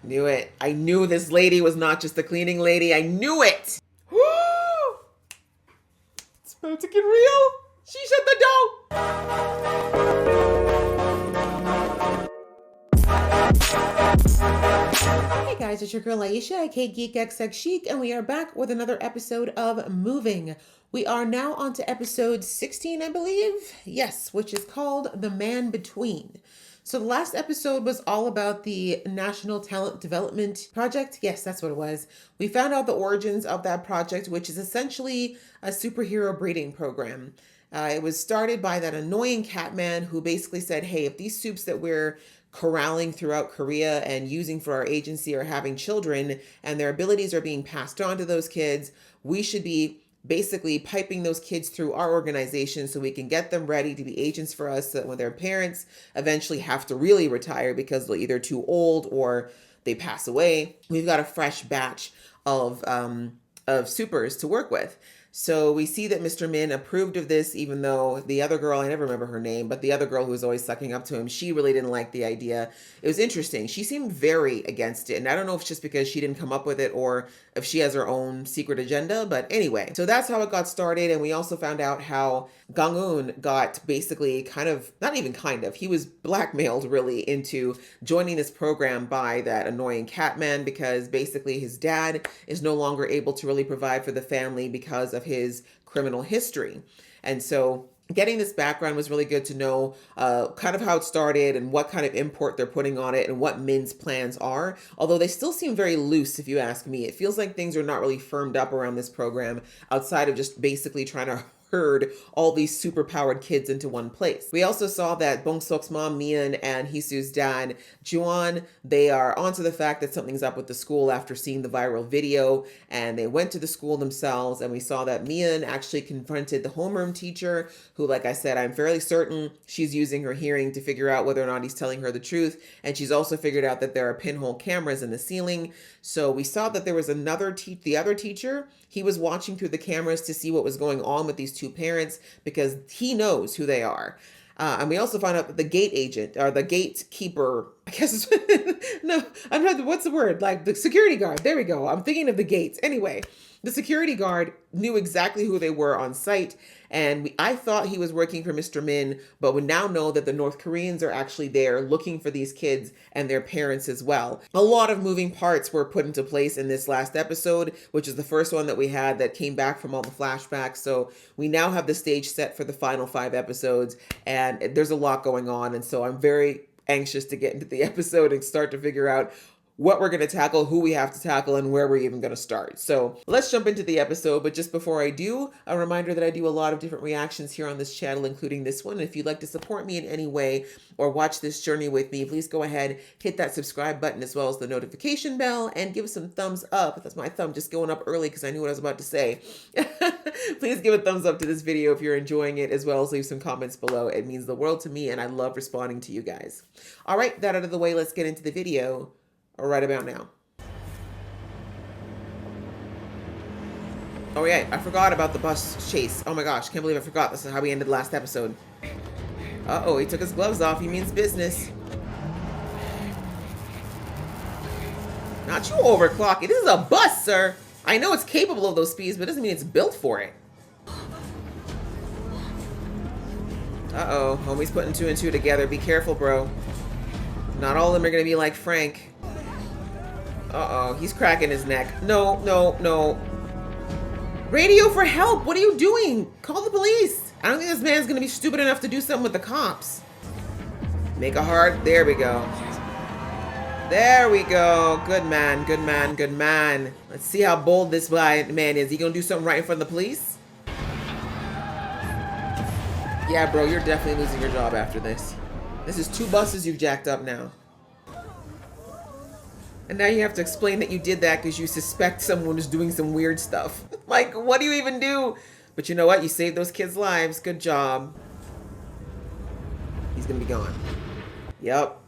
Knew it. I knew this lady was not just a cleaning lady. I knew it. It's about to get real. She shut the door. Hey guys, it's your girl Aisha, aka Geek XX Chic, and we are back with another episode of Moving. We are now on to episode 16, I believe. Yes, which is called The Man Between. So the last episode was all about the National Talent Development Project. Yes, that's what it was. We found out the origins of that project, which is essentially a superhero breeding program. It was started by that annoying cat man who basically said, hey, if these soups that we're corralling throughout Korea and using for our agency are having children and their abilities are being passed on to those kids, we should be basically piping those kids through our organization so we can get them ready to be agents for us so that when their parents eventually have to really retire because they're either too old or they pass away, we've got a fresh batch of supers to work with. So we see that Mr. Min approved of this, even though the other girl, I never remember her name, but the other girl who was always sucking up to him, she really didn't like the idea. It was interesting. She seemed very against it. And I don't know if it's just because she didn't come up with it or if she has her own secret agenda. But anyway, so that's how it got started. And we also found out how Gang-eun got basically he was blackmailed really into joining this program by that annoying Catman because basically his dad is no longer able to really provide for the family because of his criminal history. And so getting this background was really good to know kind of how it started and what kind of import they're putting on it and what Min's plans are. Although they still seem very loose, if you ask me. It feels like things are not really firmed up around this program outside of just basically trying to herd all these super powered kids into one place. We also saw that Bong Sok's mom, Mian, and Hisu's dad, Juan, they are onto the fact that something's up with the school after seeing the viral video, and they went to the school themselves, and we saw that Mian actually confronted the homeroom teacher, who, like I said, I'm fairly certain she's using her hearing to figure out whether or not he's telling her the truth, and she's also figured out that there are pinhole cameras in the ceiling. So we saw that there was the other teacher, he was watching through the cameras to see what was going on with these two parents because he knows who they are. And we also found out that the gate agent or the gatekeeper, I guess, no, I'm not, what's the word? Like the security guard. There we go. I'm thinking of the gates. Anyway, the security guard knew exactly who they were on site. And I thought he was working for Mr. Min, but we now know that the North Koreans are actually there looking for these kids and their parents as well. A lot of moving parts were put into place in this last episode, which is the first one that we had that came back from all the flashbacks. So we now have the stage set for the final 5 episodes, and there's a lot going on. And so I'm very anxious to get into the episode and start to figure out what we're going to tackle, who we have to tackle, and where we're even going to start. So let's jump into the episode. But just before I do, a reminder that I do a lot of different reactions here on this channel, including this one. If you'd like to support me in any way or watch this journey with me, please go ahead, hit that subscribe button as well as the notification bell and give us some thumbs up. That's my thumb just going up early because I knew what I was about to say. Please give a thumbs up to this video if you're enjoying it, as well as leave some comments below. It means the world to me and I love responding to you guys. All right, that out of the way, let's get into the video right about now. Oh yeah, I forgot about the bus chase. Oh my gosh, can't believe I forgot. This is how we ended last episode. Uh-oh, he took his gloves off. He means business. Not you overclocking. This is a bus, sir. I know it's capable of those speeds, but it doesn't mean it's built for it. Uh-oh, homie's putting 2 and 2 together. Be careful, bro. Not all of them are gonna be like Frank. Uh-oh, he's cracking his neck. No, no, no. Radio for help! What are you doing? Call the police! I don't think this man's gonna be stupid enough to do something with the cops. Make a heart. There we go. There we go. Good man, good man, good man. Let's see how bold this man is. He gonna do something right in front of the police? Yeah, bro, you're definitely losing your job after this. This is 2 buses you've jacked up now. And now you have to explain that you did that because you suspect someone is doing some weird stuff. Like, what do you even do? But you know what? You saved those kids' lives. Good job. He's gonna be gone. Yep.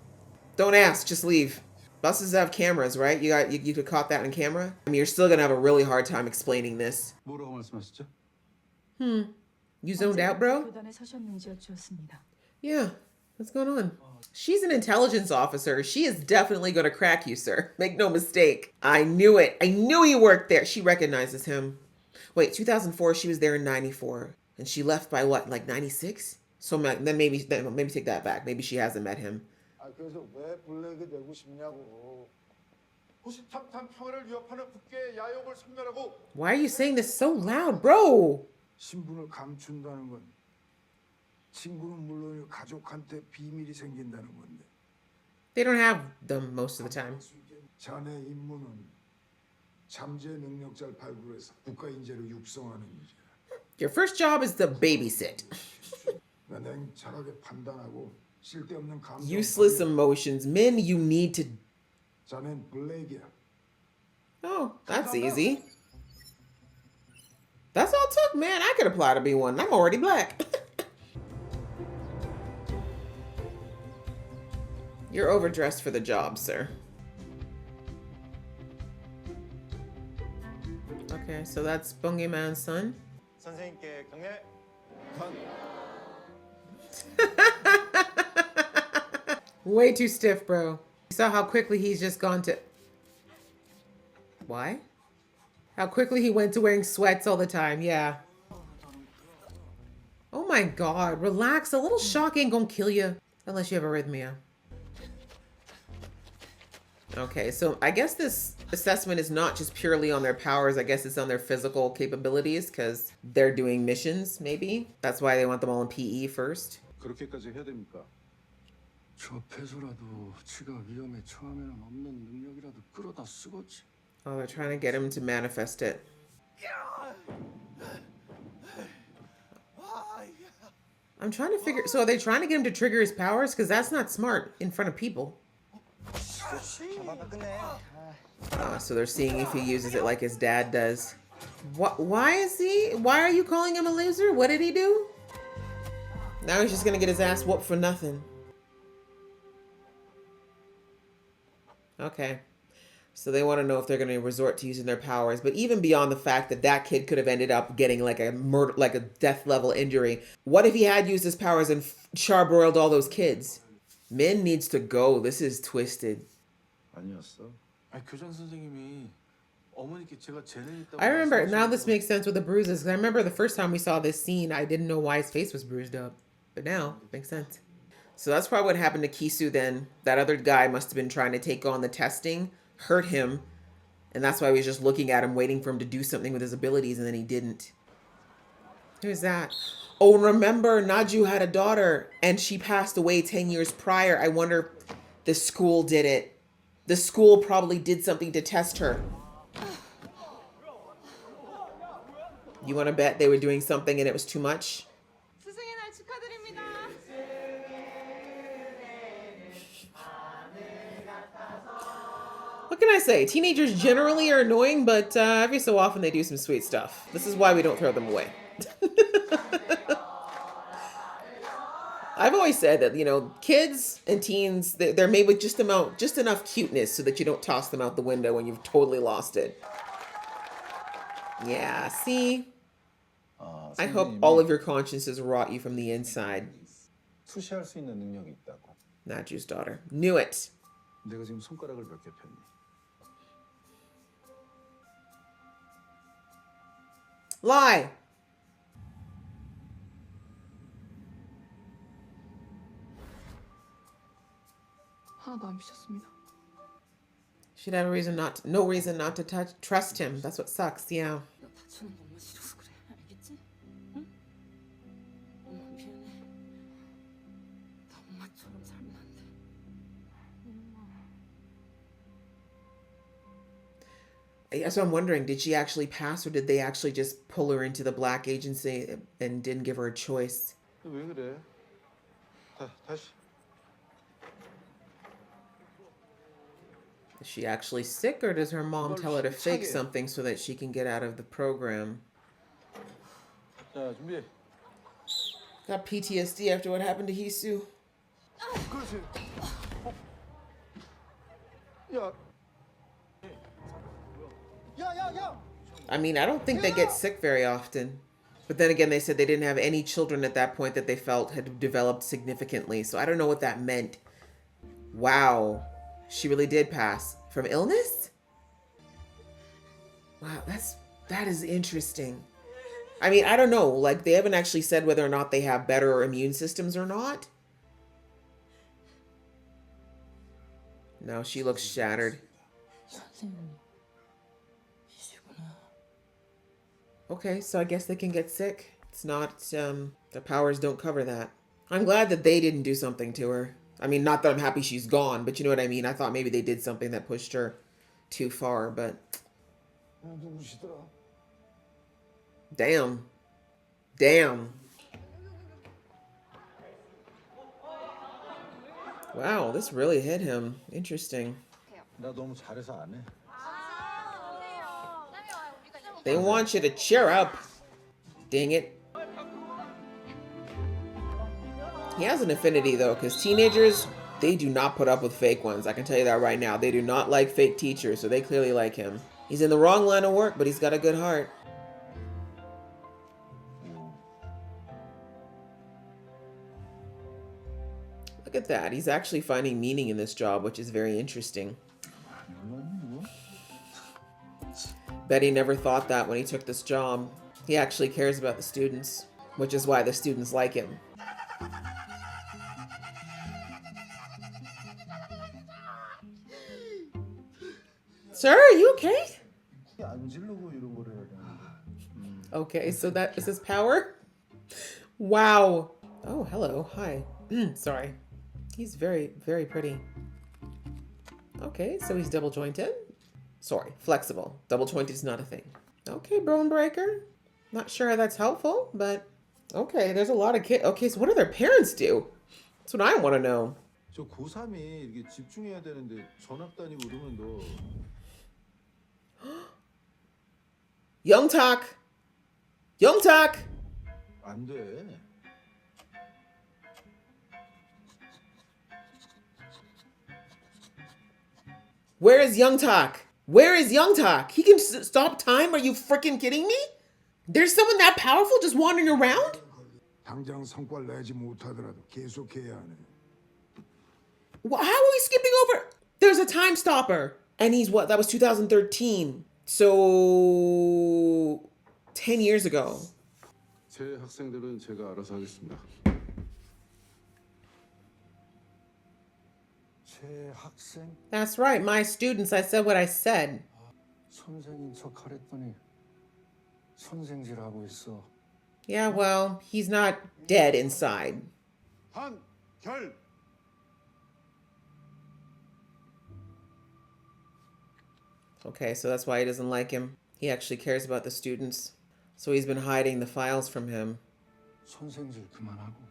Don't ask, just leave. Buses have cameras, right? You could caught that on camera? I mean, you're still gonna have a really hard time explaining this. You zoned out, bro? Yeah. What's going on? She's an intelligence officer. She is definitely going to crack you, sir. Make no mistake. I knew it. I knew he worked there. She recognizes him. Wait, 2004, she was there in 94. And she left by what, like 96? So then maybe take that back. Maybe she hasn't met him. 그래서 왜 블랙이 되고 싶냐고. 호시탐탐 평화를 위협하는 국가의 야욕을 섬멸하고. Why are you saying this so loud, bro? 신분을 감춘다는 건 친구는 물론 가족한테 비밀이 생긴다는 건데. They don't have them most of the time. 자네 임무는 잠재 능력자를 발굴해서 국가 인재를 육성하는 일이야. Your first job is to babysit. 냉철하게 판단하고 쓸데없는 감정. Useless emotions. Men, you need to. 자넨 블랙이야. Oh, that's easy. That's all it took, man. I could apply to be one. I'm already black. You're overdressed for the job, sir. Okay, so that's Bungie Man's son. 선생님께 경례. Way too stiff, bro. You saw how quickly he's just gone to... Why? How quickly he went to wearing sweats all the time, yeah. Oh my god, relax. A little shock ain't gonna kill you. Unless you have arrhythmia. Okay, so I guess this assessment is not just purely on their powers. I guess it's on their physical capabilities because they're doing missions, maybe. That's why they want them all in PE first. 그렇게까지 해야 됩니까? 접해서라도 지가 위험에 처하면 없는 능력이라도 끌어다 쓰겠지. Oh, they're trying to get him to manifest it. I'm trying to figure... So are they trying to get him to trigger his powers? Because that's not smart in front of people. So they're seeing if he uses it like his dad does. Why are you calling him a loser? What did he do? Now he's just gonna get his ass whooped for nothing. Okay. So they want to know if they're going to resort to using their powers. But even beyond the fact that that kid could have ended up getting like a murder, like a death level injury. What if he had used his powers and charbroiled all those kids? Min needs to go. This is twisted. 아니었어. 교장 선생님이 어머니께 제가 재능 있다고. I remember, now this makes sense with the bruises. 'Cause I remember the first time we saw this scene, I didn't know why his face was bruised up. But now, it makes sense. So that's probably what happened to Kisu then. That other guy must have been trying to take on the testing, hurt him, and that's why he was just looking at him, waiting for him to do something with his abilities, and then he didn't. Who's that? Oh, and remember, Naju had a daughter, and she passed away 10 years prior. I wonder if the school did it. The school probably did something to test her. You want to bet they were doing something and it was too much? What can I say? Teenagers generally are annoying, but every so often they do some sweet stuff. This is why we don't throw them away. I've always said that, you know, kids and teens, they're made with just enough cuteness so that you don't toss them out the window when you've totally lost it. Yeah, see? I hope all of your consciences rot you from the inside. 투시할 수 있는 능력이 있다고. Naju's daughter. Knew it. 내가 지금 손가락을 몇 개 폈니? Lie. 하나도 안 미쳤습니다. She'd have no reason not to trust him. That's what sucks, yeah. 나 다치는 거 엄마 싫어서 그래. 알겠지? 응? 엄마 미안해. 나 엄마처럼 살면 안 돼. 엄마. So I'm wondering, did she actually pass or did they actually just pull her into the black agency and didn't give her a choice? 왜 그래? 다시. Is she actually sick or does her mom tell her to fake something so that she can get out of the program? 자, 준비. Got PTSD after what happened to Hisu. 그렇지. 야. I mean, I don't think they get sick very often. But then again, they said they didn't have any children at that point that they felt had developed significantly. So I don't know what that meant. Wow. She really did pass from illness? Wow, that is interesting. I mean, I don't know. Like, they haven't actually said whether or not they have better immune systems or not. No, she looks shattered. Okay, so I guess they can get sick. It's not, the powers don't cover that. I'm glad that they didn't do something to her. I mean, not that I'm happy she's gone, but you know what I mean? I thought maybe they did something that pushed her too far, but 누구시더라? damn. Damn. Wow, this really hit him. Interesting. 나 너무 잘해서 안 해. They want you to cheer up. Dang it. He has an affinity, though, because teenagers, they do not put up with fake ones. I can tell you that right now. They do not like fake teachers, so they clearly like him. He's in the wrong line of work, but he's got a good heart. Look at that. He's actually finding meaning in this job, which is very interesting. Betty never thought that when he took this job. He actually cares about the students, which is why the students like him. Sir, are you okay? 안 지르고 이런 걸 해야 되는데. Okay, so that is his power? Wow. Oh, hello. Hi. Sorry. He's very, very pretty. Okay, so he's double jointed. Sorry, flexible. Double jointed is not a thing. Okay, bone breaker. Not sure how that's helpful, but okay, there's a lot of kids. Okay, so what do their parents do? That's what I want to know. 저 고3이 이게 집중해야 되는데 전학 다니고 이러면 너 Young talk. Young talk. 안 돼. Where is Young Talk? Where is Young Talk? He can stop time? Are you freaking kidding me? There's someone that powerful just wandering around? 당장 성과를 내지 못하더라도 계속해야 하네. How are we skipping over? There's a time stopper. And he's what? That was 2013. So 10 years ago. 제 학생들은 제가 알아서 하겠습니다. 제 학생? That's right. My students. I said what I said. 선생인 척 하랬더니 선생질하고 있어. Yeah, well, he's not dead inside. 한결. Okay, so that's why he doesn't like him. He actually cares about the students. So he's been hiding the files from him. 선생질 그만하고.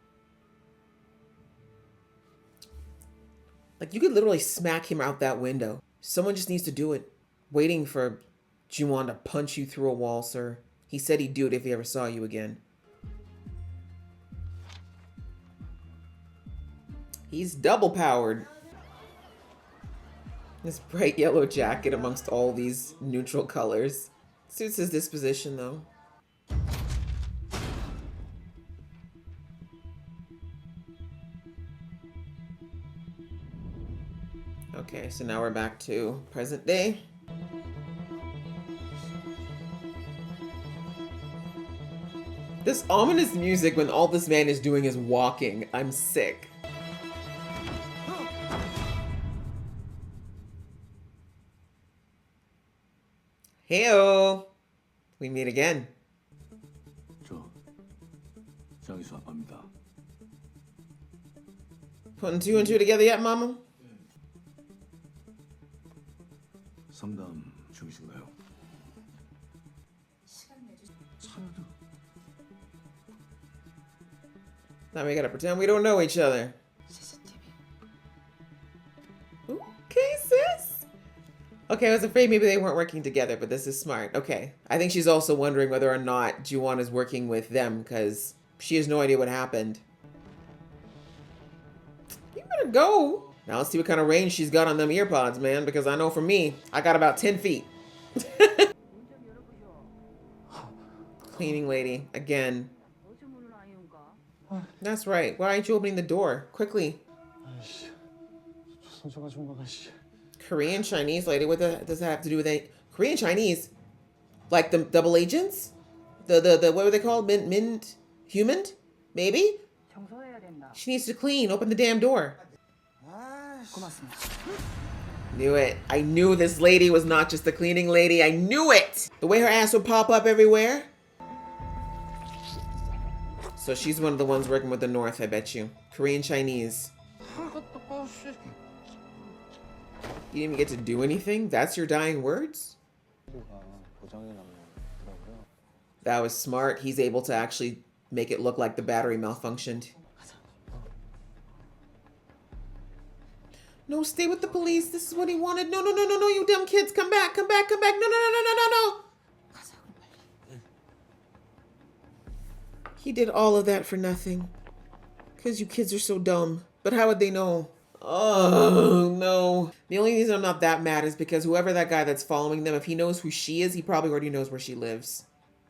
Like, you could literally smack him out that window. Someone just needs to do it. Waiting for Juwon to punch you through a wall, sir. He said he'd do it if he ever saw you again. He's double powered. This bright yellow jacket amongst all these neutral colors. Suits his disposition, though. Okay, so now we're back to present day. This ominous music when all this man is doing is walking. I'm sick. Heyo! We meet again. 저 장희수 아빠입니다. Putting two and two together yet, mama? 상담 중이신가요? 차려도 Now we gotta pretend we don't know each other. Okay, sis. Okay, I was afraid maybe they weren't working together, but this is smart. Okay. I think she's also wondering whether or not Juwon is working with them because she has no idea what happened. You better go. Now let's see what kind of range she's got on them ear pods, man, because I know for me, I got about 10 feet. Cleaning lady, again. 어제 문을 안 여는가? That's right. Why aren't you opening the door? Quickly. 아이씨, 조선족 아줌마가 씨. Korean Chinese lady, what does that have to do with it? Korean Chinese? Like the double agents? The what were they called? Mint? Human? Maybe? 청소해야 된다. She needs to clean. Open the damn door. 고맙습니다. Knew it. I knew this lady was not just the cleaning lady. I knew it. The way her ass would pop up everywhere. So she's one of the ones working with the North, I bet you. Korean Chinese. You didn't even get to do anything? That's your dying words? That was smart. He's able to actually make it look like the battery malfunctioned. No, stay with the police. This is what he wanted. No, you dumb kids. Come back. No. He did all of that for nothing. Because you kids are so dumb. But how would they know? Oh, no. The only reason I'm not that mad is because whoever that guy that's following them, if he knows who she is, he probably already knows where she lives.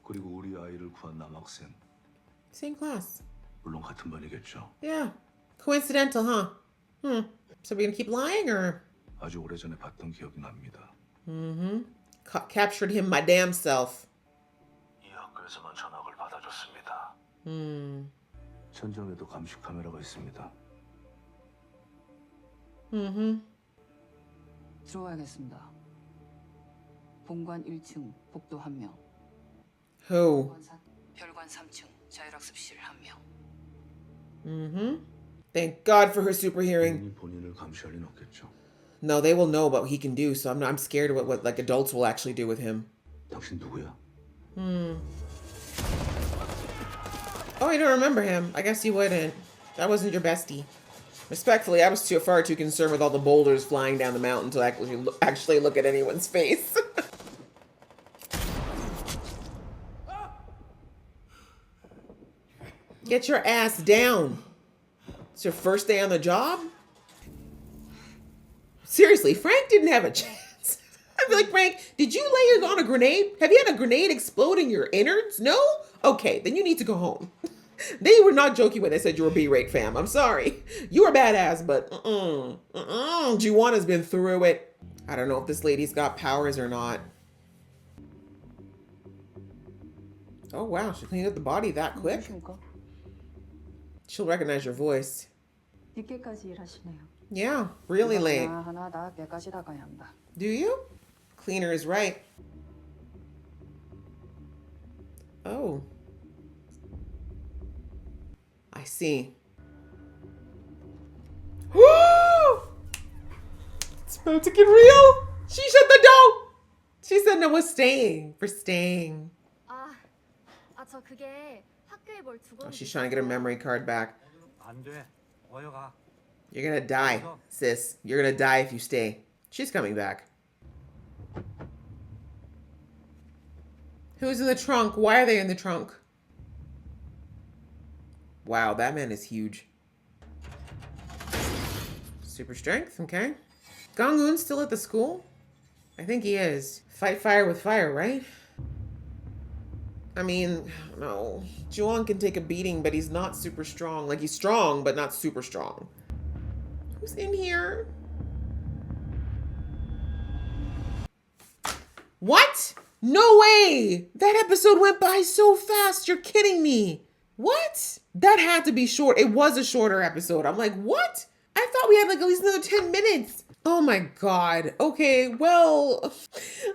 그리고 우리 아이를 구한 남학생. Same class. 물론 같은 반이겠죠. Yeah. Coincidental, huh? So we're gonna keep lying, or? 아주 오래전에 봤던 기억이 납니다. Captured him my damn self. 이 학교에서만 전학을 받아줬습니다. 천정에도 감시 카메라가 있습니다. 들어와야겠습니다. 본관 1층 복도 1명. Who? 별관 3층 자율학습실 1명. Thank God for her super hearing. 본인이 본인을 감시할 리는 없겠죠. No, they will know what he can do, so I'm scared of what like adults will actually do with him. 당신 누구야? Oh, you don't remember him. I guess you wouldn't. That wasn't your bestie. Respectfully, I was far too concerned with all the boulders flying down the mountain to actually look at anyone's face. Get your ass down. It's your first day on the job? Seriously, Frank didn't have a chance. I'd be like, Frank, did you lay on a grenade? Have you had a grenade explode in your innards? No? Okay, then you need to go home. They were not joking when they said you were B-rate fam. I'm sorry. You were badass, but Juwana's been through it. I don't know if this lady's got powers or not. Oh, wow. She cleaned up the body that quick. She'll recognize your voice. 늦게까지 일하시네요. Yeah, really late. 하나 다 깨까지 다 가야 한다. Do you? Cleaner is right. Oh. I see. It's about to get real. She shut the door. She said no, we're staying. We're staying. 저 그게 학교에 뭘 두고 Oh, she's trying to get her memory card back. 안 돼. 어여 가. You're gonna die, sis. You're gonna die if you stay. She's coming back. Who's in the trunk? Why are they in the trunk? Wow, that man is huge. Super strength, okay. Gong-eun's still at the school? I think he is. Fight fire with fire, right? I mean, no. Juwon can take a beating, but he's not super strong. Like, he's strong, but not super strong. Who's in here? What? No way! That episode went by so fast. You're kidding me. What? That had to be short. It was a shorter episode. I'm like, what? I thought we had like at least another 10 minutes. Oh my God. Okay, well,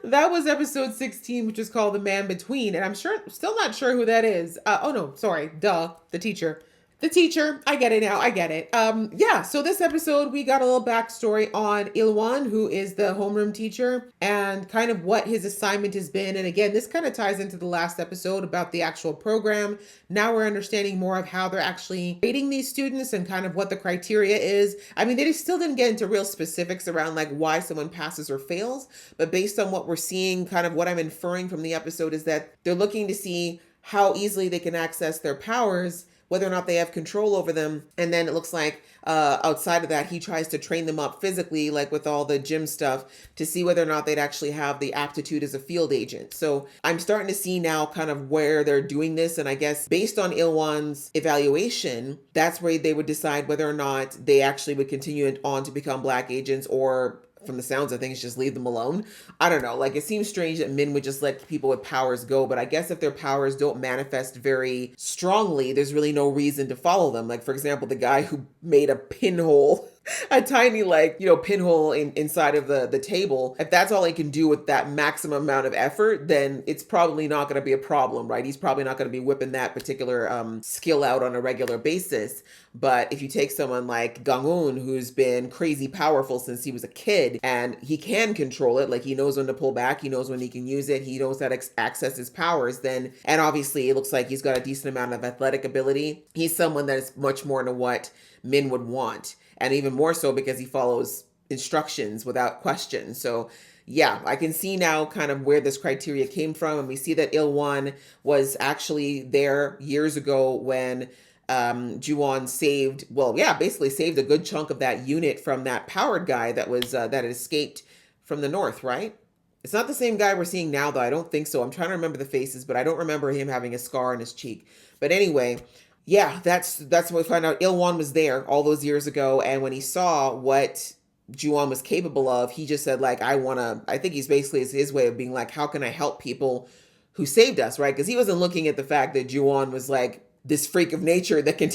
that was episode 16, which is called The Man Between. And I'm still not sure who that is. Oh no, sorry. Duh, the teacher. The teacher. I get it now. I get it. Yeah, so this episode, we got a little backstory on Ilwan, who is the homeroom teacher, and kind of what his assignment has been. And again, this kind of ties into the last episode about the actual program. Now we're understanding more of how they're actually rating these students and kind of what the criteria is. I mean, they still didn't get into real specifics around like why someone passes or fails, but based on what we're seeing, kind of what I'm inferring from the episode is that they're looking to see how easily they can access their powers whether or not they have control over them. And then it looks like outside of that, he tries to train them up physically, like with all the gym stuff, to see whether or not they'd actually have the aptitude as a field agent. So I'm starting to see now kind of where they're doing this. And I guess based on Ilwan's evaluation, that's where they would decide whether or not they actually would continue on to become black agents, or from the sounds of things, just leave them alone. I don't know. Like, it seems strange that Min would just let people with powers go, but I guess if their powers don't manifest very strongly, there's really no reason to follow them. Like, for example, the guy who made a pinhole, a tiny, like, pinhole inside of the table. If that's all he can do with that maximum amount of effort, then it's probably not going to be a problem, right? He's probably not going to be whipping that particular skill out on a regular basis. But if you take someone like Gang-un, who's been crazy powerful since he was a kid, and he can control it, like he knows when to pull back, he knows when he can use it, he knows how to access his powers, then, and obviously it looks like he's got a decent amount of athletic ability, he's someone that is much more into what Min would want. And even more so because he follows instructions without question. So yeah, I can see now kind of where this criteria came from. And we see that Ilwan was actually there years ago when Ju-on basically saved a good chunk of that unit from that powered guy that was that had escaped from the north, right? It's not the same guy we're seeing now, though. I don't think so. I'm trying to remember the faces, but I don't remember him having a scar on his cheek. But anyway, yeah, that's what we find out. Ilwan was there all those years ago, and when he saw what Ju-on was capable of, he just said, like, I think he's basically, it's his way of being like, how can I help people who saved us, right? Because he wasn't looking at the fact that Ju-on was like this freak of nature that can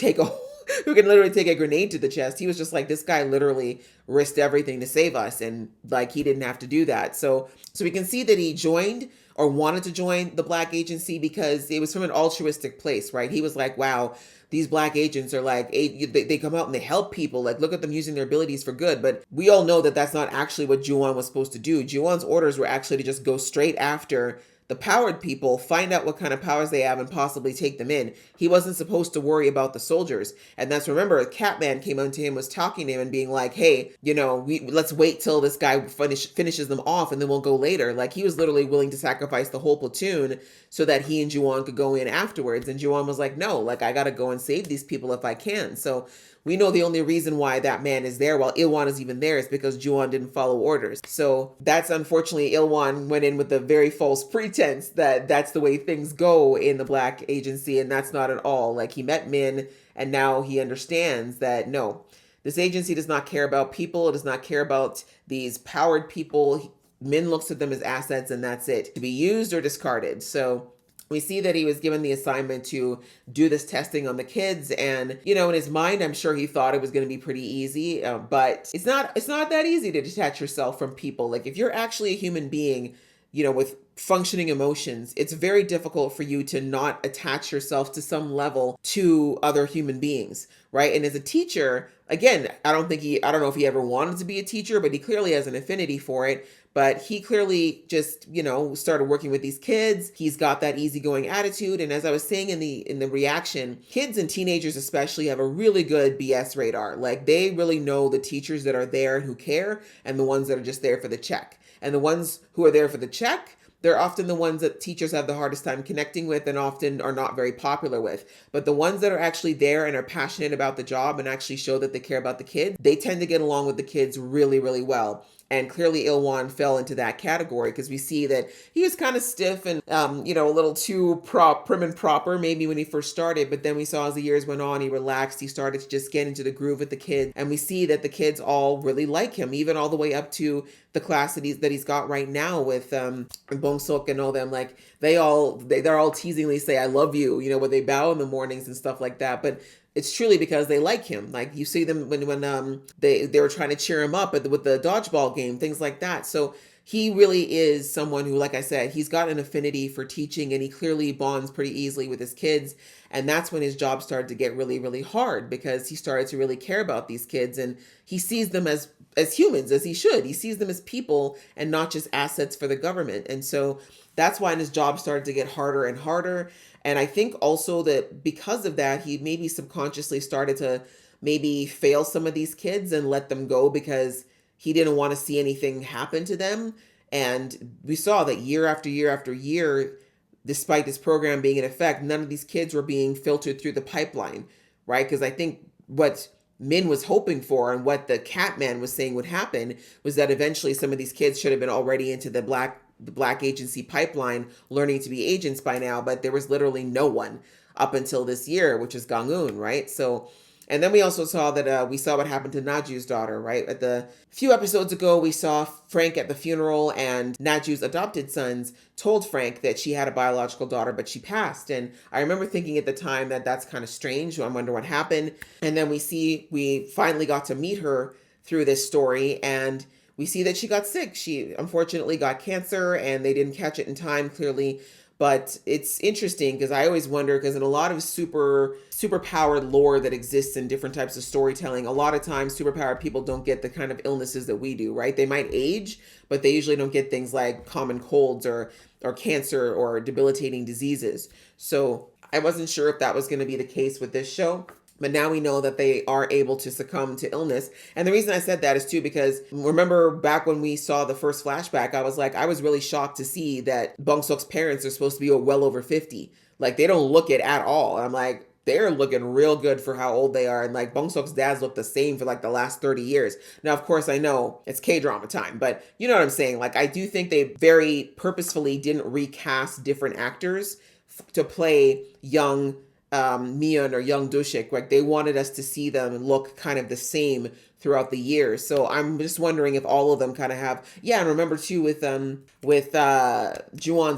who can literally take a grenade to the chest. He was just like, this guy literally risked everything to save us, and like he didn't have to do that. So we can see that he joined or wanted to join the black agency because it was from an altruistic place, right? He was like, wow, these black agents are like, they come out and they help people. Like, look at them using their abilities for good. But we all know that that's not actually what Ju-on was supposed to do. Ju-on's orders were actually to just go straight after the powered people, find out what kind of powers they have, and possibly take them in. He wasn't supposed to worry about the soldiers. And that's, remember, Catman came unto him, was talking to him and being like, hey, let's wait till this guy finishes them off and then we'll go later. Like, he was literally willing to sacrifice the whole platoon so that he and Ju-on could go in afterwards. And Ju-on was like, no, like, I gotta go and save these people if I can. So we know the only reason why that man is there while Ilwan is even there is because Ju-on didn't follow orders. So that's, unfortunately, Ilwan went in with a very false pretense that that's the way things go in the black agency, and that's not at all. Like, he met Min, and now he understands that no, this agency does not care about people. It does not care about these powered people. Min looks at them as assets, and that's it, to be used or discarded. So we see that he was given the assignment to do this testing on the kids, and in his mind, I'm sure he thought it was going to be pretty easy, but it's not that easy to detach yourself from people. Like, if you're actually a human being, with functioning emotions, it's very difficult for you to not attach yourself to some level to other human beings, right? And as a teacher, again, I don't know if he ever wanted to be a teacher, but he clearly has an affinity for it. But he clearly just, started working with these kids. He's got that easygoing attitude. And as I was saying in the reaction, kids and teenagers especially have a really good BS radar. Like, they really know the teachers that are there and who care, and the ones that are just there for the check. And the ones who are there for the check, they're often the ones that teachers have the hardest time connecting with and often are not very popular with. But the ones that are actually there and are passionate about the job and actually show that they care about the kids, they tend to get along with the kids really, really well. And clearly Ilwan fell into that category because we see that he was kind of stiff and, a little too prim and proper maybe when he first started. But then we saw as the years went on, he relaxed. He started to just get into the groove with the kids. And we see that the kids all really like him, even all the way up to the class that he's got right now with Bong Sok and all them. Like, they're all teasingly say, I love you, when they bow in the mornings and stuff like that. But it's truly because they like him. Like, you see them when they were trying to cheer him up with the dodgeball game, things like that. So he really is someone who, like I said, he's got an affinity for teaching, and he clearly bonds pretty easily with his kids. And that's when his job started to get really, really hard, because he started to really care about these kids, and he sees them as humans, as he should. He sees them as people and not just assets for the government. And so that's why his job started to get harder and harder. And I think also that because of that, he maybe subconsciously started to maybe fail some of these kids and let them go because he didn't want to see anything happen to them. And we saw that year after year after year, despite this program being in effect, none of these kids were being filtered through the pipeline, right? Because I think what Min was hoping for and what the Catman was saying would happen was that eventually some of these kids should have been already into the black agency pipeline, learning to be agents by now, but there was literally no one up until this year, which is Gangun, right? So, and then we also saw that we saw what happened to Naju's daughter, right? At the few episodes ago, we saw Frank at the funeral, and Naju's adopted sons told Frank that she had a biological daughter, but she passed. And I remember thinking at the time that that's kind of strange. I wonder what happened. And then we finally got to meet her through this story, and we see that she got sick. She unfortunately got cancer, and they didn't catch it in time, clearly. But it's interesting because I always wonder, because in a lot of super powered lore that exists in different types of storytelling, a lot of times superpowered people don't get the kind of illnesses that we do, right? They might age, but they usually don't get things like common colds or cancer or debilitating diseases. So I wasn't sure if that was going to be the case with this show. But now we know that they are able to succumb to illness. And the reason I said that is too, because remember back when we saw the first flashback, I was really shocked to see that Bong Suk's parents are supposed to be well over 50. Like, they don't look it at all. And I'm like, they're looking real good for how old they are. And like, Bong Suk's dads look the same for like the last 30 years. Now, of course, I know it's K-drama time, but you know what I'm saying? Like, I do think they very purposefully didn't recast different actors to play young Mion or young Dushik. Like, they wanted us to see them look kind of the same throughout the years. So I'm just wondering if all of them kind of have, and remember too with Juwon's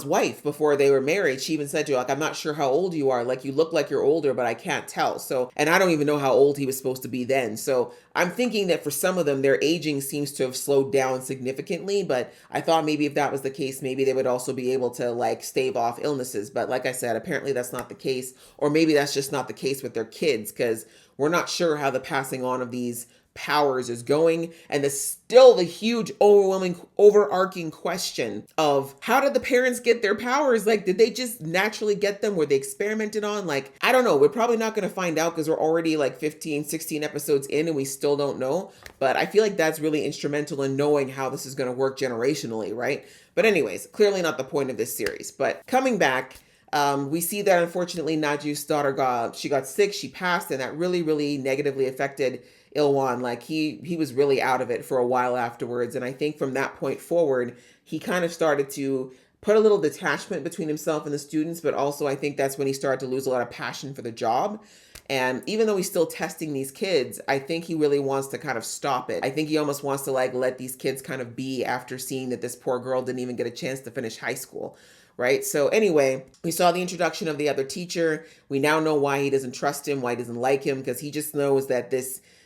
wife, before they were married, she even said to her, like, I'm not sure how old you are. Like, you look like you're older, but I can't tell. So, and I don't even know how old he was supposed to be then. So I'm thinking that for some of them, their aging seems to have slowed down significantly, but I thought maybe if that was the case, maybe they would also be able to like stave off illnesses. But like I said, apparently that's not the case, or maybe that's just not the case with their kids, because we're not sure how the passing on of these powers is going. And there's still the huge, overwhelming, overarching question of how did the parents get their powers? Like, did they just naturally get them? Were they experimented on? Like, I don't know. We're probably not going to find out because we're already like 15, 16 episodes in and we still don't know. But I feel like that's really instrumental in knowing how this is going to work generationally, right? But anyways, clearly not the point of this series. But coming back, we see that unfortunately Naju's daughter got sick, she passed, and that really, really negatively affected Ilwan. Like, he was really out of it for a while afterwards. And I think from that point forward, he kind of started to put a little detachment between himself and the students, but also I think that's when he started to lose a lot of passion for the job. And even though he's still testing these kids, I think he really wants to kind of stop it. I think he almost wants to like let these kids kind of be, after seeing that this poor girl didn't even get a chance to finish high school. Right. So anyway, we saw the introduction of the other teacher. We now know why he doesn't trust him, why he doesn't like him, because he just knows that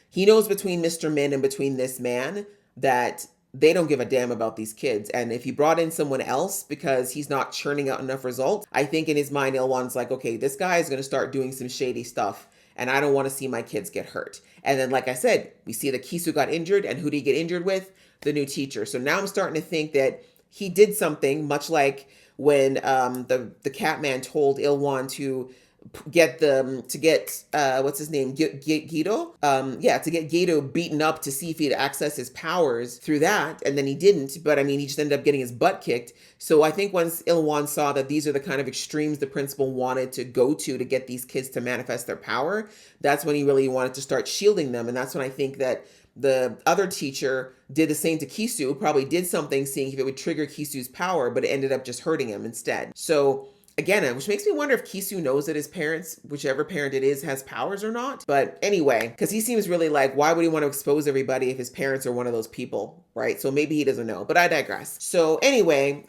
he knows between Mr. Min and between this man that they don't give a damn about these kids. And if he brought in someone else because he's not churning out enough results, I think in his mind, Ilwan's like, okay, this guy is going to start doing some shady stuff, and I don't want to see my kids get hurt. And then, like I said, we see that Kisu got injured, and who did he get injured with? The new teacher. So now I'm starting to think that he did something much like when the Catman told Ilwan to get what's his name, Guido, to get Guido beaten up to see if he'd access his powers through that, and then he didn't. But I mean, he just ended up getting his butt kicked. So I think once Ilwan saw that these are the kind of extremes the principal wanted to go to get these kids to manifest their power, that's when he really wanted to start shielding them. And that's when I think that the other teacher did the same to Kisu, probably did something seeing if it would trigger Kisu's power, but it ended up just hurting him instead. So again, which makes me wonder if Kisu knows that his parents, whichever parent it is, has powers or not. But anyway, because he seems really like, why would he want to expose everybody if his parents are one of those people, right? So maybe he doesn't know, but I digress. So anyway,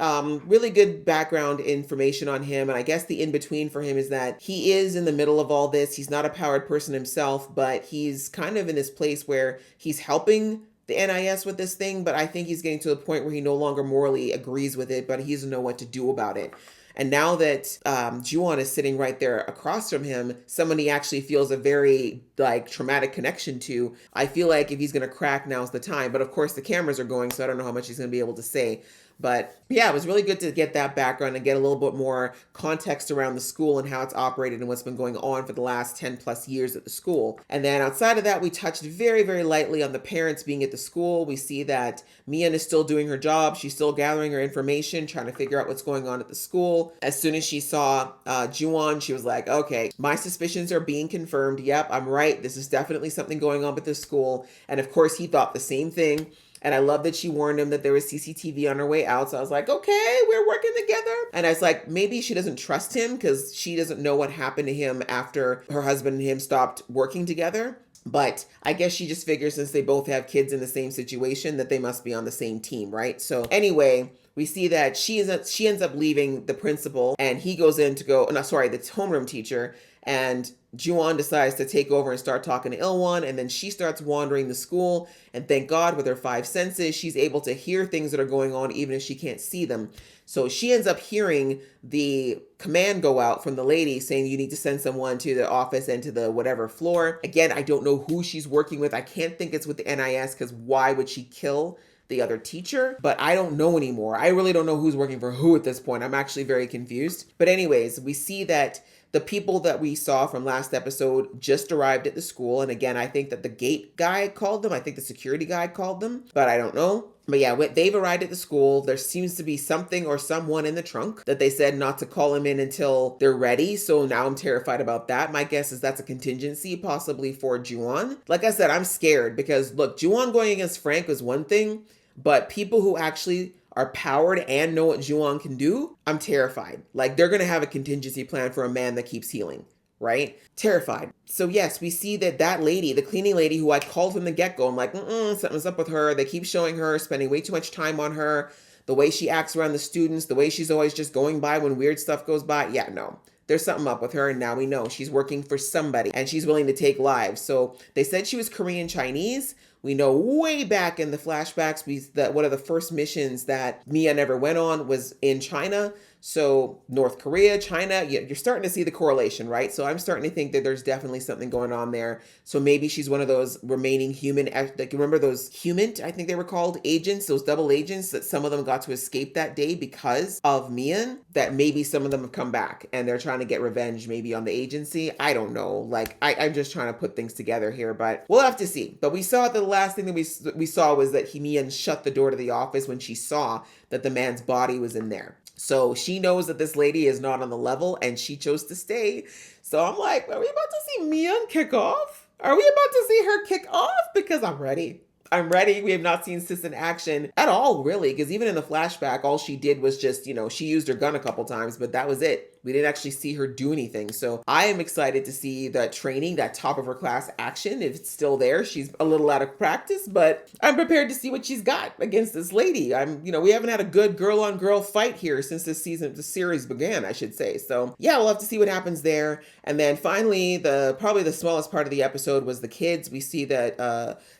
really good background information on him. And I guess the in-between for him is that he is in the middle of all this. He's not a powered person himself, but he's kind of in this place where he's helping the NIS with this thing, but I think he's getting to the point where he no longer morally agrees with it, but he doesn't know what to do about it. And now that Juwon is sitting right there across from him, someone he actually feels a very like traumatic connection to, I feel like if he's going to crack, now's the time. But of course the cameras are going, so I don't know how much he's going to be able to say. But yeah, it was really good to get that background and get a little bit more context around the school and how it's operated and what's been going on for the last 10 plus years at the school. And then outside of that, we touched very, very lightly on the parents being at the school. We see that Mian is still doing her job. She's still gathering her information, trying to figure out what's going on at the school. As soon as she saw Juwon, she was like, okay, my suspicions are being confirmed. Yep, I'm right. This is definitely something going on with this school. And of course, he thought the same thing. And I love that she warned him that there was CCTV on her way out. So I was like, okay, we're working together. And I was like, maybe she doesn't trust him because she doesn't know what happened to him after her husband and him stopped working together. But I guess she just figures since they both have kids in the same situation that they must be on the same team, right? So anyway, we see that she ends up leaving the principal and he goes in to go, no, sorry, the homeroom teacher. And Juwon decides to take over and start talking to Ilwon, and then she starts wandering the school. And thank God, with her 5 senses, she's able to hear things that are going on even if she can't see them. So she ends up hearing the command go out from the lady saying you need to send someone to the office and to the whatever floor. Again, I don't know who she's working with. I can't think it's with the NIS because why would she kill the other teacher? But I don't know anymore. I really don't know who's working for who at this point. I'm actually very confused. But anyways, we see that the people that we saw from last episode just arrived at the school. And again, I think that the gate guy called them. I think the security guy called them, but I don't know. But yeah, they've arrived at the school. There seems to be something or someone in the trunk that they said not to call him in until they're ready. So now I'm terrified about that. My guess is that's a contingency possibly for Juwon. Like I said, I'm scared because look, Juwon going against Frank was one thing, but people who actually are powered and know what Juwon can do, I'm terrified. Like they're going to have a contingency plan for a man that keeps healing, right? Terrified. So yes, we see that lady, the cleaning lady who I called from the get-go, I'm like, something's up with her. They keep showing her, spending way too much time on her. The way she acts around the students, the way she's always just going by when weird stuff goes by. Yeah, no. There's something up with her, and now we know she's working for somebody and she's willing to take lives. So they said she was Korean Chinese. We know way back in the flashbacks that one of the first missions that Mia never went on was in China. So North Korea, China, you're starting to see the correlation, right? So I'm starting to think that there's definitely something going on there. So maybe she's one of those remaining human, like remember those human, I think they were called, agents, those double agents that some of them got to escape that day because of Mian, that maybe some of them have come back and they're trying to get revenge maybe on the agency. I don't know. Like I'm just trying to put things together here, but we'll have to see. But we saw the last thing that we saw was that Mian shut the door to the office when she saw that the man's body was in there. So she knows that this lady is not on the level and she chose to stay. So I'm like, are we about to see Mian kick off? Are we about to see her kick off? Because I'm ready. I'm ready. We have not seen Sis in action at all, really, because even in the flashback, all she did was just, she used her gun a couple times, but that was it. We didn't actually see her do anything. So I am excited to see that training, that top of her class action. If it's still there, she's a little out of practice, but I'm prepared to see what she's got against this lady. We haven't had a good girl on girl fight here since the series began, I should say. So yeah, we'll have to see what happens there. And then finally, probably the smallest part of the episode was the kids. We see that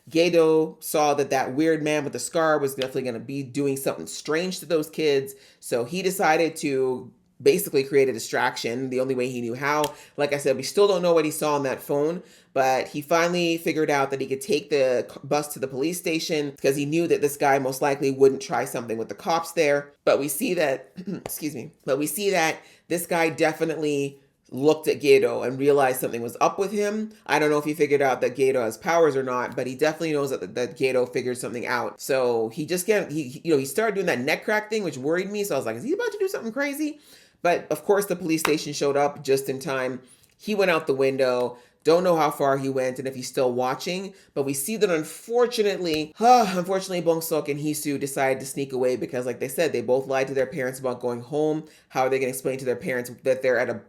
Gedo saw that weird man with the scar was definitely going to be doing something strange to those kids. So he decided to basically create a distraction the only way he knew how. Like I said, we still don't know what he saw on that phone, but he finally figured out that he could take the bus to the police station because he knew that this guy most likely wouldn't try something with the cops there. But we see that, excuse me, but we see that this guy definitely looked at Gedo and realized something was up with him. I don't know if he figured out that Gedo has powers or not, but he definitely knows that Gedo figured something out. So he just he started doing that neck crack thing, which worried me. So I was like, is he about to do something crazy? But of course the police station showed up just in time. He went out the window. Don't know how far he went and if he's still watching, but we see that unfortunately Bong Sok and Hisu decided to sneak away because, like they said, they both lied to their parents about going home. How are they going to explain to their parents that they're at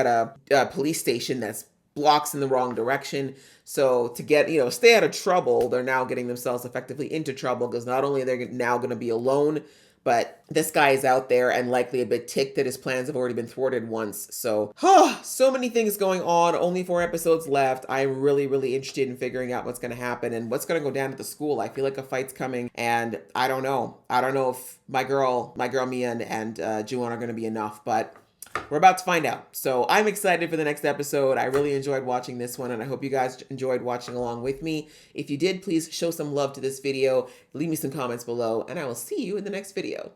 a police station that's blocks in the wrong direction? So to get, stay out of trouble, they're now getting themselves effectively into trouble because not only are they now going to be alone, but this guy is out there and likely a bit ticked that his plans have already been thwarted once. So, so many things going on. Only 4 episodes left. I'm really, really interested in figuring out what's going to happen and what's going to go down at the school. I feel like a fight's coming, and I don't know. I don't know if my girl Mian and Juwon are going to be enough, but we're about to find out. So I'm excited for the next episode. I really enjoyed watching this one, and I hope you guys enjoyed watching along with me. If you did, please show some love to this video. Leave me some comments below, and I will see you in the next video.